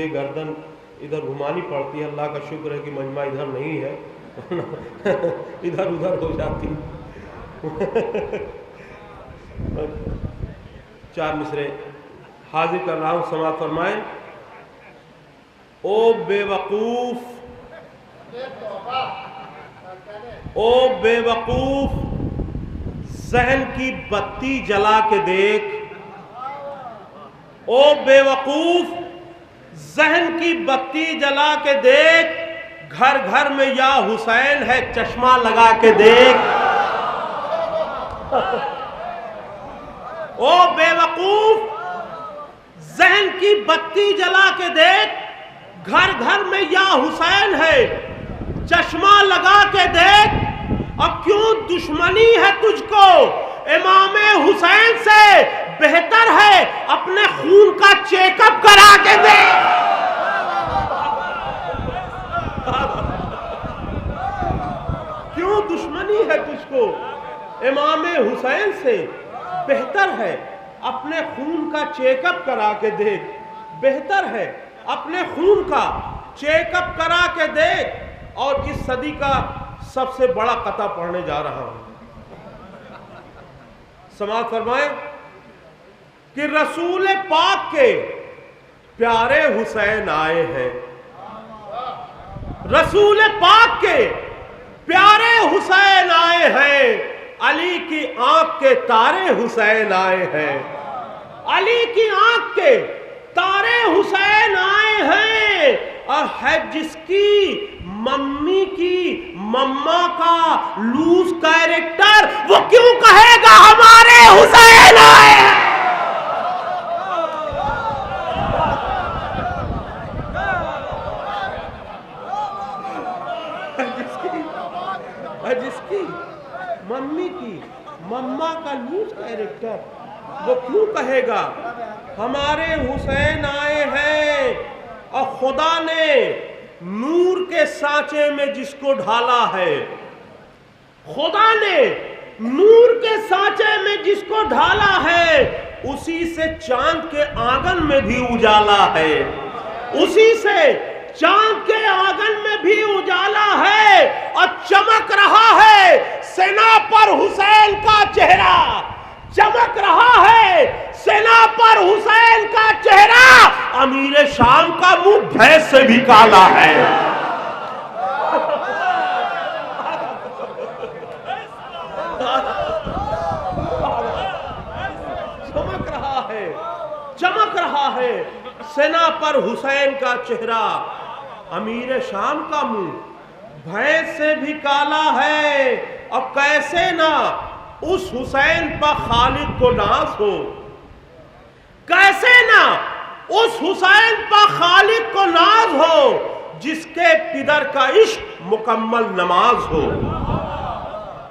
یہ گردن ادھر گھمانی پڑتی ہے. اللہ کا شکر ہے کہ مجمع ادھر نہیں ہے, ادھر ادھر ہو جاتی. چار مصرے حاضر کر رہا ہوں, سماعت فرمائیں. او بے وقوف, او بے وقوف, ذہن کی بتی جلا کے دیکھ. او بے وقوف, ذہن کی بتی جلا کے دیکھ. گھر گھر میں یا حسین ہے, چشمہ لگا کے دیکھ. او بے وقوف, ذہن کی بتی جلا کے دیکھ. گھر گھر میں یا حسین ہے, چشمہ لگا کے دیکھ. اب کیوں دشمنی ہے تجھ کو امام حسین سے؟ بہتر ہے اپنے خون کا چیک اپ کرا کے دیکھ. کیوں دشمنی ہے تجھ کو امام حسین سے؟ بہتر ہے اپنے خون کا چیک اپ کرا کے دیکھ. بہتر ہے اپنے خون کا چیک اپ کرا کے دیکھ. اور اس صدی کا سب سے بڑا قطعہ پڑھنے جا رہا ہوں, سماعت فرمائیں. کہ رسول پاک کے پیارے حسین آئے ہیں, رسول پاک کے پیارے حسین آئے ہیں. علی کی آنکھ کے تارے حسین آئے ہیں, علی کی آنکھ کے تارے حسین آئے ہیں. اور ہے جس کی ممی کی مما کا لوز کیریکٹر, وہ کیوں کہے گا ہمارے حسین آئے ہیں؟ جس کی ممی کی مما کا لوز کیریکٹر, وہ کیوں کہے گا ہمارے حسین آئے ہیں؟ اور خدا نے نور کے سانچے میں جس کو ڈھالا ہے, خدا نے نور کے سانچے میں جس کو ڈھالا ہے, اسی سے چاند کے آنگن میں بھی اجالا ہے, اسی سے چاند کے آنگن میں بھی اجالا ہے. اور چمک رہا ہے سینا پر حسین کا چہرہ, چمک رہا ہے سینا پر حسین کا چہرہ. امیر شام کا منہ بھینس سے بھی کالا ہے. چمک رہا ہے, چمک رہا ہے سینا پر حسین کا چہرہ. امیر شام کا منہ بھینس سے بھی کالا ہے. اور کیسے نہ اس حسین پر خالق کو ناز ہو, کیسے نہ اس حسین پر خالق کو ناز ہو جس کے پدر کا عشق مکمل نماز ہو,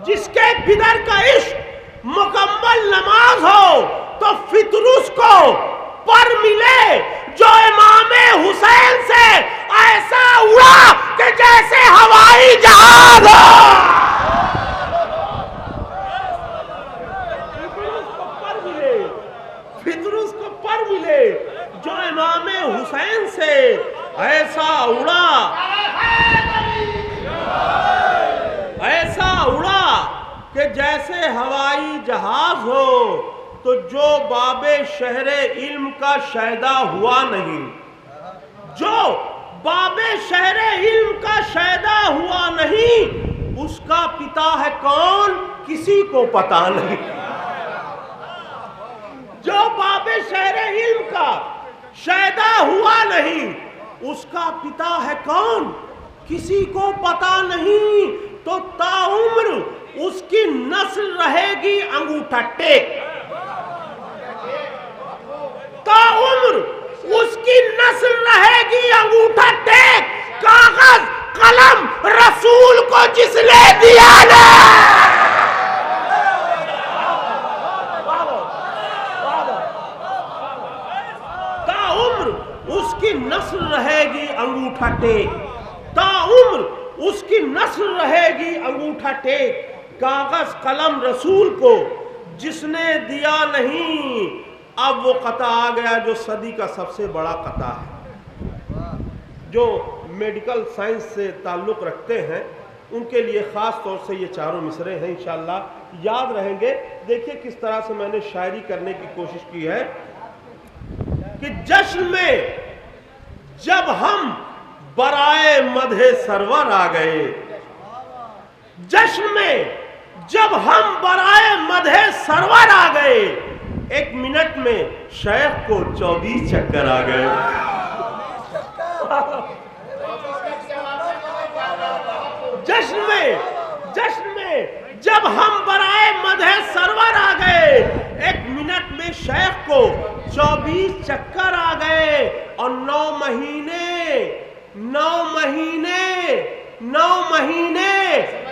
جس کے پدر کا عشق مکمل نماز ہو. تو فطرس کو پر ملے جو امام حسین سے ایسا اڑا کہ جیسے ہوائی جہاز ہو. فطرس کو پر ملے جو امام حسین سے ایسا اڑا, ایسا اڑا کہ جیسے ہوائی جہاز ہو. تو جو باب شہر علم کا شیدا ہوا نہیں, جو باب شہر علم کا شیدا ہوا نہیں, اس کا پتا ہے کون کسی کو پتا نہیں. جو باب شہر علم کا شیدا ہوا نہیں, اس کا پتا ہے کون کسی کو پتا نہیں. تو تا عمر اس کی نسل رہے گی انگوٹھا ٹیک, تا عمر اس کی نسل رہے گی انگوٹھا ٹیک. کاغذ قلم رسول کو جس نے دیا نا, تا عمر اس کی نسل رہے گی انگوٹھا ٹیک, تا عمر اس کی نسل رہے گی انگوٹھا ٹیک. کاغذ قلم رسول کو جس نے دیا نہیں. اب وہ قطعہ آ گیا جو صدی کا سب سے بڑا قطعہ ہے. جو میڈیکل سائنس سے تعلق رکھتے ہیں ان کے لیے خاص طور سے یہ چاروں مصرے ہیں، انشاءاللہ یاد رہیں گے۔ دیکھیے کس طرح سے میں نے شاعری کرنے کی کوشش کی ہے کہ جشن میں جب ہم برائے مدح سرور آ گئے، جشن میں جب ہم برائے مدح سرور آ گئے، 1 منٹ میں شیخ کو 24 چکر آ گئے۔ جشن میں جب ہم برائے مدح سرور آ گئے، 1 منٹ میں شیخ کو 24 چکر آ گئے، اور 9 مہینے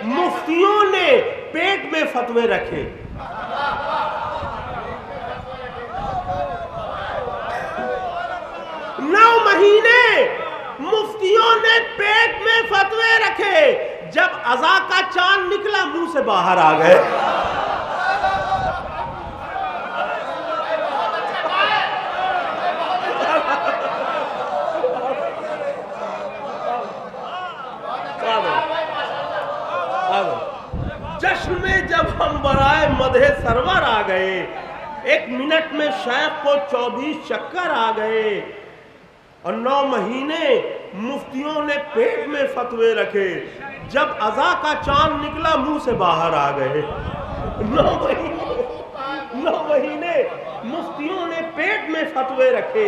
مفتیوں نے پیٹ میں فتوے رکھے۔ 9 مہینے مفتیوں نے پیٹ میں فتوے رکھے، جب عزا کا چاند نکلا منہ سے باہر آ گئے۔ جشن میں جب ہم برائے مدح سرور آ گئے، 1 منٹ میں شیخ کو 24 چکر آ گئے، اور 9 مہینے مفتیوں نے پیٹ میں فتوے رکھے، جب عزا کا چاند نکلا منہ سے باہر آ گئے۔ 9 مہینے مفتیوں نے پیٹ میں فتوے رکھے،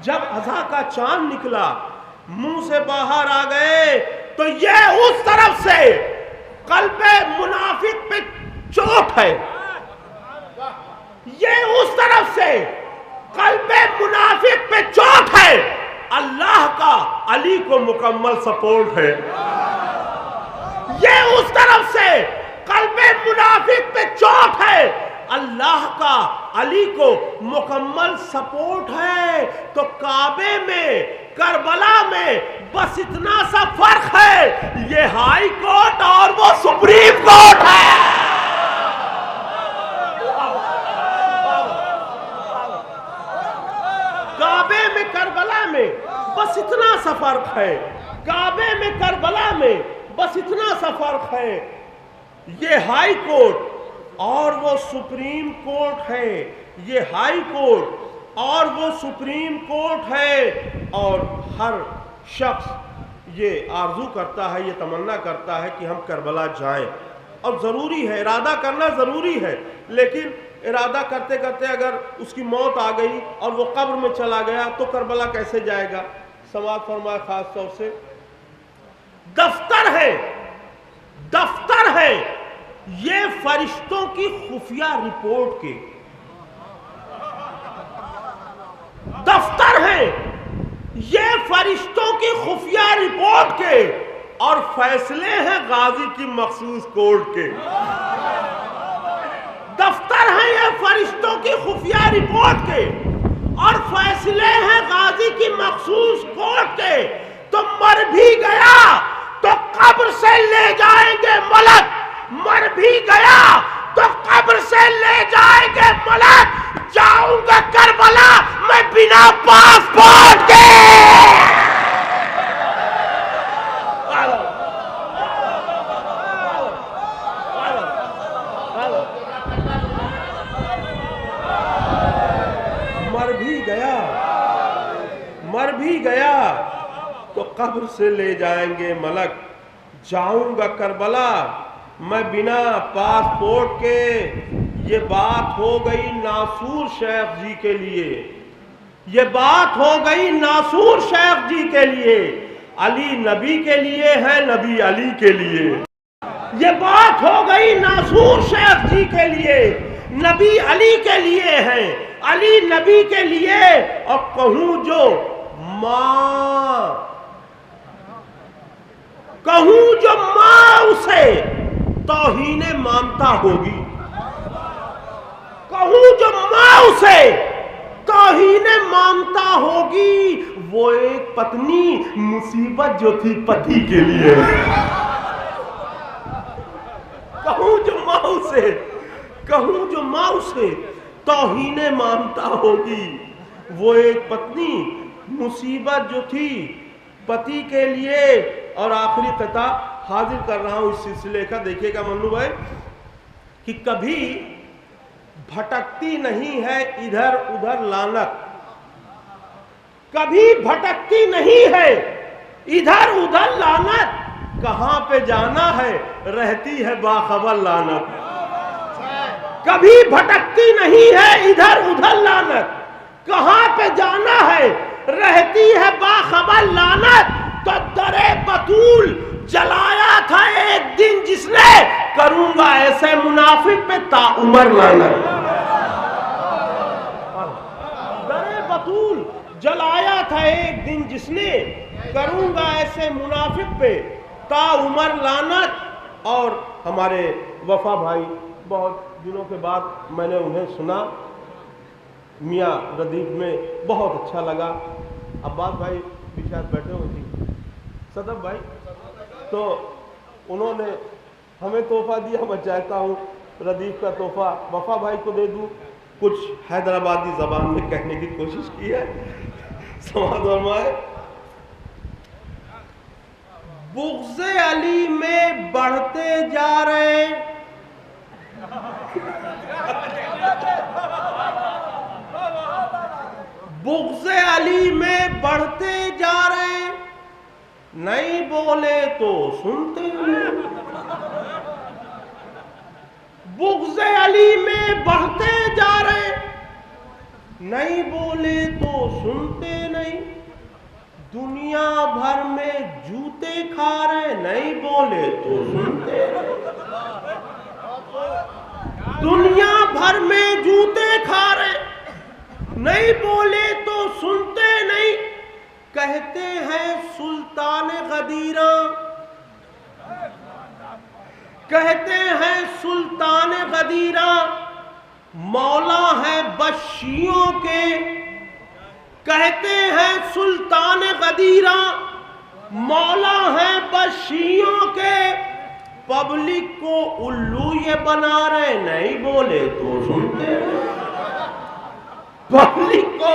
جب عزا کا چاند نکلا منہ سے باہر آ گئے۔ تو یہ اس طرف سے قلب منافق پہ چوٹ ہے، یہ اس طرف سے قلب منافق پہ چوٹ ہے، اللہ کا علی کو مکمل سپورٹ ہے۔ یہ اس طرف سے قلب منافق پہ چوٹ ہے، اللہ کا علی کو مکمل سپورٹ ہے۔ تو کعبے میں کربلا میں بس اتنا سا فرق ہے، یہ ہائی کورٹ اور وہ سپریم کورٹ ہے۔ کعبے میں کربلا میں بس اتنا سا فرق ہے، کعبے میں کربلا میں بس اتنا سا فرق ہے، یہ ہائی کورٹ اور وہ سپریم کورٹ ہے، یہ ہائی کورٹ اور وہ سپریم کورٹ ہے۔ اور ہر شخص یہ آرزو کرتا ہے، یہ تمنا کرتا ہے کہ ہم کربلا جائیں، اور ضروری ہے، ارادہ کرنا ضروری ہے، لیکن ارادہ کرتے کرتے اگر اس کی موت آ گئی اور وہ قبر میں چلا گیا تو کربلا کیسے جائے گا؟ سماعت فرمائے خاص طور سے دفتر ہے یہ فرشتوں کی خفیہ رپورٹ کے، دفتر ہے یہ فرشتوں کی خفیہ رپورٹ کے، اور فیصلے ہیں غازی کی مخصوص کورٹ کے۔ دفتر ہیں یہ فرشتوں کی خفیہ رپورٹ کے، اور فیصلے ہیں غازی کی مخصوص کورٹ کے۔ تو مر بھی گیا تو قبر سے لے جائیں گے ملک، مر بھی گیا تو قبر سے لے جائیں گے ملک، جاؤں گا کربلا میں بنا پاسپورٹ کے۔ مر بھی گیا تو قبر سے لے جائیں گے ملک، جاؤں گا کربلا میں بنا پاسپورٹ کے۔ یہ بات ہو گئی ناصور شیخ جی کے لیے، یہ بات ہو گئی ناصور شیخ جی کے لیے، علی نبی کے لیے ہے، نبی علی کے لیے۔ یہ بات ہو گئی ناصور شیخ جی کے لیے، نبی علی کے لیے ہے، علی نبی کے لیے۔ اور کہوں جو ماں اسے توہین مامتا ہوگی، کہوں جو ماں اسے توہین مامتا ہوگی، وہ ایک پتنی مصیبت جو تھی پتی کے لیے۔ کہوں جو ماں اسے توہین مامتا ہوگی، وہ ایک پتنی مصیبت جو تھی پتی کے لیے. اور آخری قطعہ حاضر کر رہا ہوں اس سلسلے کا. دیکھیے گا منو بھائی کہ کبھی بھٹکتی نہیں ہے ادھر ادھر لعنت, کبھی بھٹکتی نہیں ہے ادھر ادھر لعنت, کہاں پہ جانا ہے رہتی ہے باخبر لعنت. کبھی بھٹکتی نہیں ہے ادھر ادھر لعنت, کہاں پہ جانا ہے رہتی ہے باخبر لعنت. تو در بطول جلایا تھا ایک دن جس نے, کروں گا ایسے منافق پہ تا عمر لعنت. در بطول جلایا تھا ایک دن جس نے, کروں گا ایسے منافق پہ تا عمر لعنت. اور ہمارے وفا بھائی بہت دنوں کے بعد میں نے انہیں سنا میاں ردیف میں, بہت اچھا لگا. عباس بھائی بھی شاید بیٹھے ہوئے تھے, صدف بھائی, تو انہوں نے ہمیں تحفہ دیا. میں چاہتا ہوں ردیف کا تحفہ وفا بھائی کو دے دوں. کچھ حیدرآبادی زبان میں کہنے کی کوشش کی ہے, سماعت فرمائے. بغض علی میں بڑھتے جا رہے, بغض علی میں بڑھتے جا رہے, نہیں بولے تو سنتے نہیں. بغض علی میں بڑھتے جا رہے, نہیں بولے تو سنتے نہیں. دنیا بھر میں جوتے کھا رہے, نہیں بولے تو سنتے نہیں. دنیا بھر میں جوتے کھا رہے, نہیں بولے تو سنتے نہیں. کہتے ہیں سلطان غدیراں, کہتے ہیں سلطان غدیراں, مولا ہے بس شیعوں کے. کہتے ہیں سلطان غدیراں, مولا ہے بس شیعوں کے. پبلک کو الو یہ بنا رہے, نہیں بولے تو سنتے. پبلک کو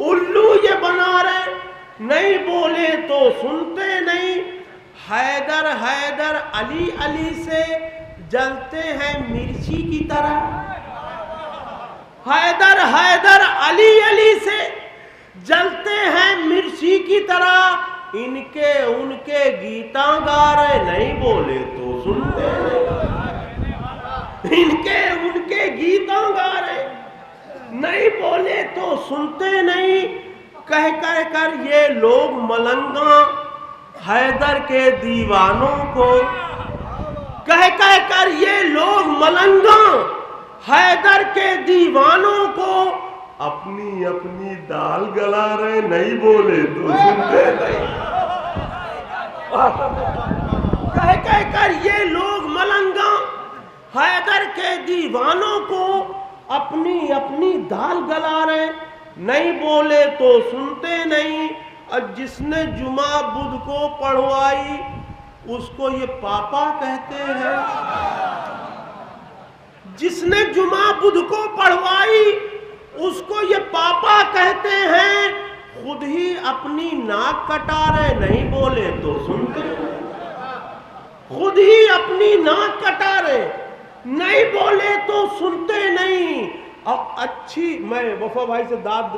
الو یہ بنا رہے, نہیں بولے تو سنتے نہیں. حیدر حیدر علی علی سے جلتے ہیں مرچی کی طرح. حیدر حیدر علی علی سے جلتے ہیں مرچی کی طرح. ان کے گیتاں گا رہے, نہیں بولے تو سنتے نہیں. ان کے گیتاں گا رہے, نہیں بولے تو سنتے نہیں. کہہ کر یہ لوگ ملنگاں حیدر کے دیوانوں کو, کہہ کر یہ لوگ ملنگاں حیدر کے دیوانوں کو اپنی اپنی دال گلا رہے, نہیں بولے تو سنتے نہیں. کہہ کر یہ لوگ ملنگاں حیدر کے دیوانوں کو اپنی اپنی دال گلا رہے, نہیں بولے تو سنتے نہیں. اور جس نے جمعہ بدھ کو پڑھوائی اس کو یہ پاپا کہتے ہیں. جس نے جمعہ بدھ کو پڑھوائی اس کو یہ پاپا کہتے ہیں. خود ہی اپنی ناک کٹا رہے, نہیں بولے تو سنتے نہیں. خود ہی اپنی ناک کٹا رہے, نہیں بولے تو سنتے نہیں. اور اچھی, میں وفا بھائی سے داد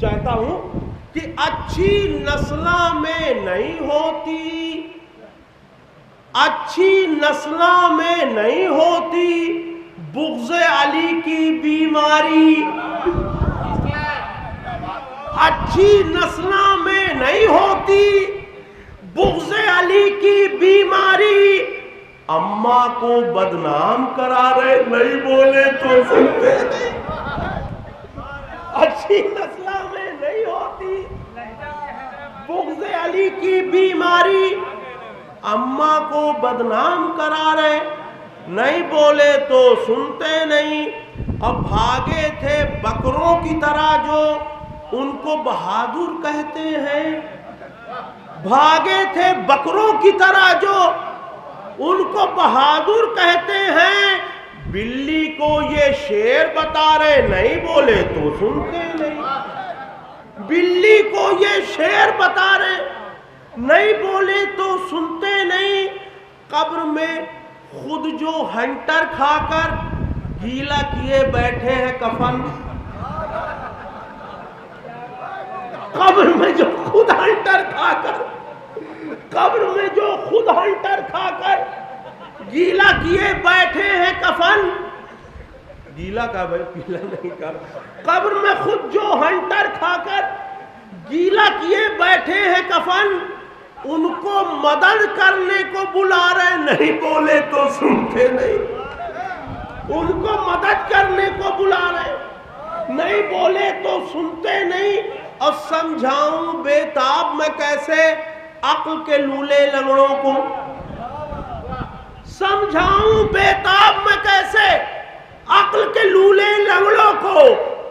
چاہتا ہوں کہ اچھی نسلوں میں نہیں ہوتی, اچھی نسلوں میں نہیں ہوتی بغض علی کی بیماری. اچھی نسلوں میں نہیں ہوتی بغض علی کی بیماری. اماں کو بدنام کرا رہے, نہیں بولے تو سنتے نہیں. اچھی نسلوں میں نہیں ہوتی بغض علی کی بیماری. اماں کو بدنام کرا رہے, نہیں بولے تو سنتے نہیں. اب بھاگے تھے بکروں کی طرح جو ان کو بہادر کہتے ہیں. بھاگے تھے بکروں کی طرح جو ان کو بہادر کہتے ہیں. بلی کو یہ شیر بتا رہے, نہیں بولے تو سنتے نہیں. بلی کو یہ شیر بتا رہے, نہیں بولے تو سنتے نہیں، قبر میں خود جو ہنٹر کھا کر گیلا کیے بیٹھے ہیں کفن، قبر میں جو خود ہنٹر کھا کر، قبر میں جو خود ہنٹر کھا کر گیلا کیے بیٹھے ہیں کفن، گیلا کا بھائی پیلا نہیں کر، قبر میں خود جو ہنٹر کھا کر گیلا کیے بیٹھے ہیں کفن، ان کو مدد کرنے کو بلا رہے، نہیں بولے تو سنتے نہیں، ان کو مدد کرنے کو بلا رہے، نہیں بولے تو سنتے نہیں۔ اور سمجھاؤں بے تاب میں کیسے عقل کے لولے لنگڑوں کو، سمجھاؤں بے تاب میں کیسے عقل کے لولے لنگڑوں کو،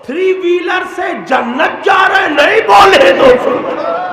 تھری ویلر سے جنت جا رہے، نہیں بولے تو سنتے۔